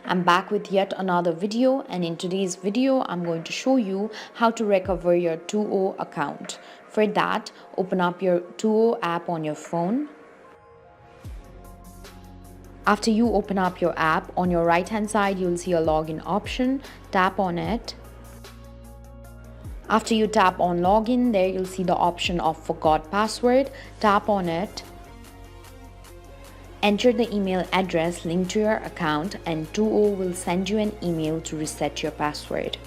I'm back with yet another video, and in today's video I'm going to show you how to recover your 2O account. For that, open up your 2O app on your phone. After you open up your app, on your right hand side you'll see a login option. Tap on it. After you tap on login, there you'll see the option of forgot password. Tap on it. Enter the email address linked to your account and 2O will send you an email to reset your password.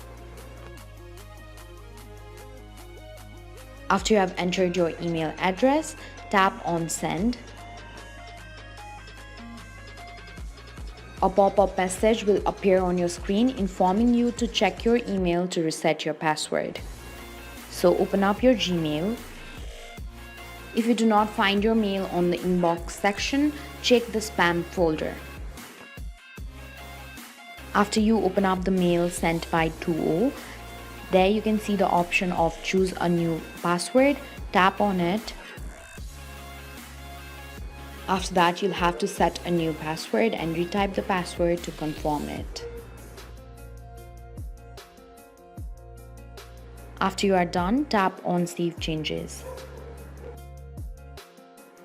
After you have entered your email address, tap on send. A pop-up message will appear on your screen informing you to check your email to reset your password. So open up your Gmail. If you do not find your mail on the inbox section, check the spam folder. After you open up the mail sent by 2O, there you can see the option of choose a new password. Tap on it. After that, you'll have to set a new password and retype the password to confirm it. After you are done, tap on Save Changes.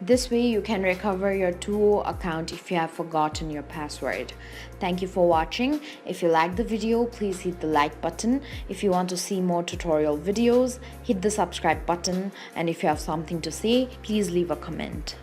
This way you can recover your 2O account if you have forgotten your password. Thank you for watching. If you liked the video, please hit the like button. If you want to see more tutorial videos, hit the subscribe button. And if you have something to say, please leave a comment.